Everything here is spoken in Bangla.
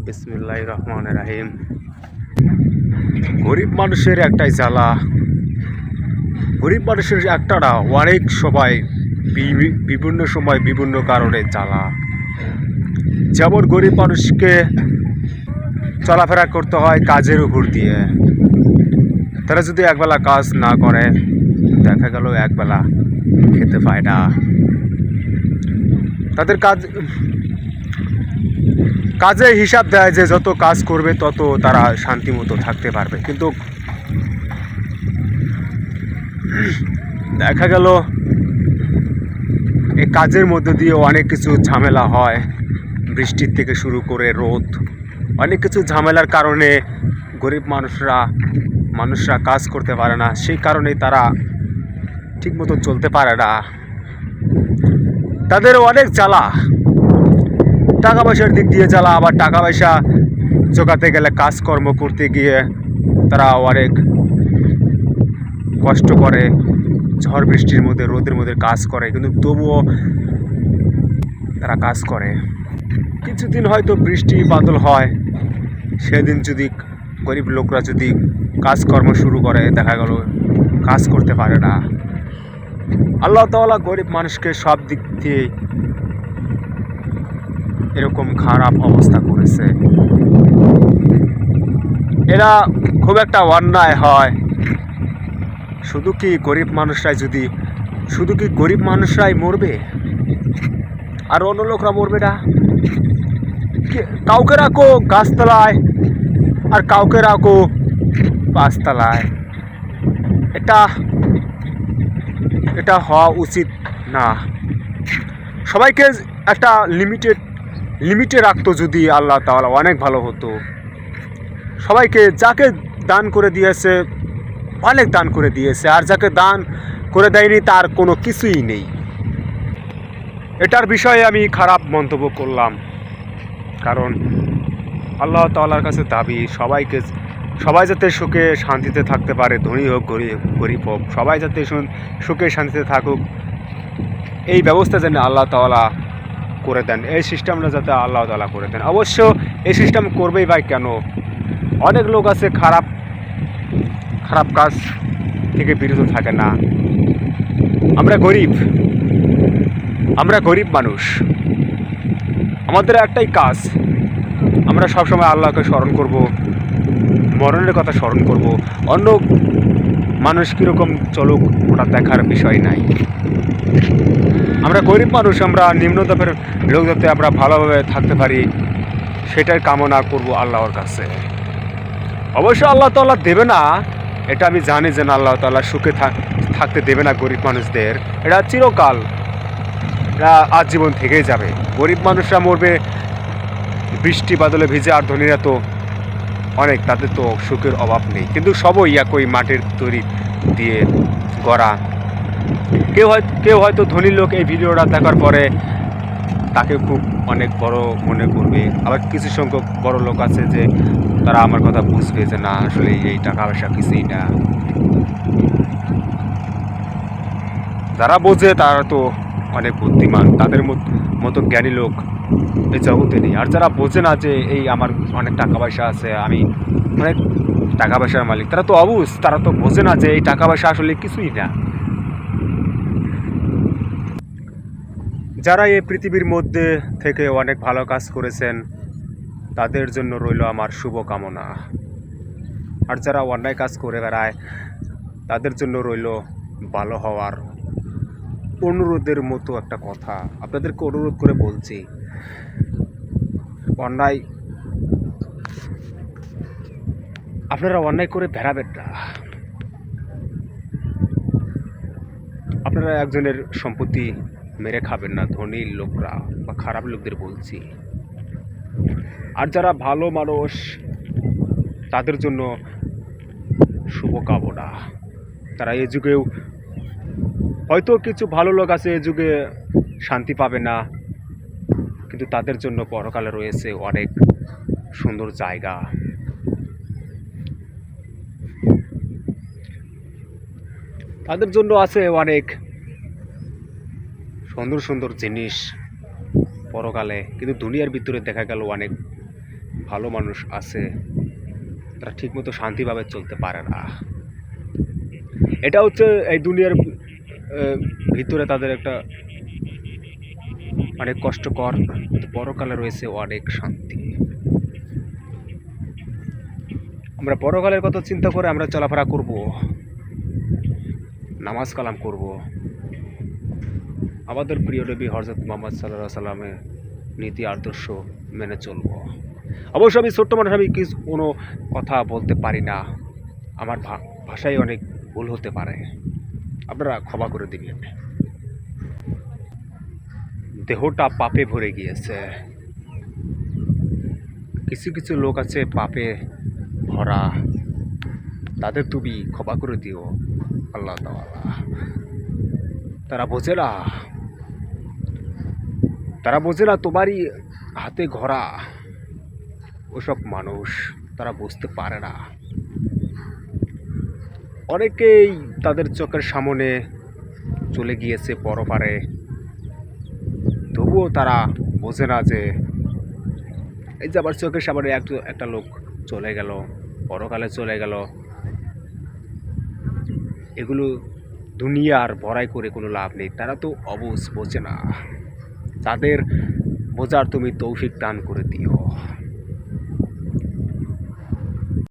বিসমিল্লাহির রহমানির রহিম। গরিব মানুষের একটাই জ্বালা, গরিব মানুষের একটা না, অনেক সবাই বিভিন্ন সময় বিভিন্ন কারণে জ্বালা। যেমন গরিব মানুষকে চলাফেরা করতে হয় কাজের উপর দিয়ে। তারা যদি একবেলা কাজ না করে, দেখা গেল একবেলা খেতে পায় না। তাদের কাজে হিসাব দেয় যে যত কাজ করবে তত তারা শান্তি মতো থাকতে পারবে, কিন্তু দেখা গেল এই কাজের মধ্যে দিয়ে অনেক কিছু ঝামেলা হয়। বৃষ্টির থেকে শুরু করে রোদ, অনেক কিছু ঝামেলার কারণে গরিব মানুষরা কাজ করতে পারে না। সেই কারণেই তারা ঠিকমতো চলতে পারে না। তাদের অনেক জ্বালা, টাকা পয়সার দিক দিয়ে জ্বালা, আবার টাকা পয়সা জোগাতে গেলে কাজকর্ম করতে গিয়ে তারা অনেক কষ্ট করে, ঝড় বৃষ্টির মধ্যে রোদের মধ্যে কাজ করে, কিন্তু তবুও তারা কাজ করে। কিছুদিন হয়তো বৃষ্টি বাদল হয়, সেদিন যদি গরিব লোকরা যদি কাজকর্ম শুরু করে, দেখা গেল কাজ করতে পারে না। আল্লাহ তাআলা গরিব মানুষকে সব দিক দিয়ে এরকম খারাপ অবস্থা করেছে। এরা খুব একটা অন্যায় হয়। শুধু কি গরিব মানুষরাই মরবে আর অন্য লোকরা মরবে না? কাউকে রাখো গাছতলায় আর কাউকে রাখো পাঁচতলায়। এটা হওয়া উচিত না। সবাইকে একটা লিমিটে রাখতো যদি আল্লাহ তাআলা, অনেক ভালো হতো। সবাইকে যাকে দান করে দিয়েছে অনেক দান করে দিয়েছে, আর যাকে দান করে দেয়নি তার কোনো কিছুই নেই। এটার বিষয়ে আমি খারাপ মন্তব্য করলাম, কারণ আল্লাহ তাআলার কাছে দাবি সবাই যাতে সুখে শান্তিতে থাকতে পারে, ধনী হোক গরিব হোক, সবাই যাতে সুখে শান্তিতে থাকুক, এই ব্যবস্থা যেন আল্লাহ তাআলা করে দেন। এই সিস্টেমটা যাতে আল্লাহ তাআলা করে দেন। অবশ্য এই সিস্টেম করবেই বা কেন? অনেক লোক আছে খারাপ কাজ থেকে বিরত থাকে না। আমরা গরিব মানুষ, আমাদের একটাই কাজ, আমরা সবসময় আল্লাহকে স্মরণ করব, মরণের কথা স্মরণ করব। অন্য মানুষ কীরকম চলুক ওটা দেখার বিষয় নাই। আমরা গরিব মানুষ, আমরা নিম্নতাপের লোক যাতে আমরা ভালোভাবে থাকতে পারি সেটাই কামনা করব আল্লাহর কাছে। অবশ্য আল্লাহ তাআলা দেবে না, এটা আমি জানি যে আল্লাহ তাআলা সুখে থাকতে দেবে না গরিব মানুষদের। এটা চিরকাল, এটা আজীবন থেকেই যাবে। গরিব মানুষরা মরবে বৃষ্টি বাদলে ভিজে, আর ধনীরা তো অনেক, তাদের তো সুখের অভাব নেই। কিন্তু সবই একই মাটির তৈরি দিয়ে গড়া। কেউ হয়তো ধনী লোক এই ভিডিওটা দেখার পরে তাকে খুব অনেক বড় মনে করবে, আবার কিছু সংখ্যক বড় লোক আছে যে তারা আমার কথা বুঝবে যে না, আসলে এই টাকা পয়সা কিছুই না। যারা বোঝে তারা তো অনেক বুদ্ধিমান, তাদের মতো জ্ঞানী লোক এই জগতে নেই। আর যারা বোঝে না যে এই আমার অনেক টাকা পয়সা আছে, আমি অনেক টাকা পয়সার মালিক, তারা তো অবুঝ, তারা তো বোঝে না যে এই টাকা পয়সা আসলে কিছুই না। যারা এই পৃথিবীর মধ্যে থেকে অনেক ভালো কাজ করেছেন তাদের জন্য রইল আমার শুভকামনা। আর যারা অন্যায় কাজ করে বেড়ায় তাদের জন্য রইল ভালো হওয়ার অনুরোধের মতো একটা কথা। আপনাদেরকে অনুরোধ করে বলছি, আপনারা অন্যায় করে বেড়াবেন না। আপনারা একজনের সম্পত্তি মেরে খাবেন না, ধনী লোকরা বা খারাপ লোকদের বলছি। আর যারা ভালো মানুষ তাদের জন্য শুভকামনা। তারা এই যুগেও হয়তো কিছু ভালো লোক আছে এই যুগে শান্তি পাবে না, কিন্তু তাদের জন্য পরকালে রয়েছে অনেক সুন্দর জায়গা। তাদের জন্য আছে অনেক সুন্দর জিনিস পরকালে, কিন্তু দুনিয়ার ভিতরে দেখা গেল অনেক ভালো মানুষ আছে, তারা ঠিকমতো শান্তিভাবে চলতে পারে না। এটা হচ্ছে এই দুনিয়ার ভিতরে তাদের একটা অনেক কষ্টকর, পরকালে রয়েছে অনেক শান্তি। আমরা পরকালের কথা চিন্তা করে আমরা চলাফেরা করব, নামাজ কালাম করব, আমাদের প্রিয় নবী হযরত মুহাম্মদ সাল্লাল্লাহু সাল্লামের নীতি আদর্শ মেনে চলব। অবশ্য আমি ছোট্ট মানুষ, আমি কোনো কথা বলতে পারি না, আমার ভাষায় অনেক ভুল হতে পারে, আপনারা ক্ষমা করে দিবেন। দেহটা পাপে ভরে গিয়েছে, কিছু কিছু লোক আছে পাপে ভরা, তাদের তুমি ক্ষমা করে দিও আল্লাহ তাআলা। তারা বোঝে না তোমারই হাতে গড়া ওসব মানুষ, তারা বুঝতে পারে না। অনেকেই তাদের চোখের সামনে চলে গিয়েছে পরপারে, তবুও তারা বোঝে না যে এই যে আবার চোখের সামনে একটা লোক চলে গেল, পরকালে চলে গেল, এগুলো দুনিয়ার বড়াই করে কোনো লাভ নেই। তারা তো বোঝে না, তাদের বোঝার তুমি তৌফিক দান করে দিও।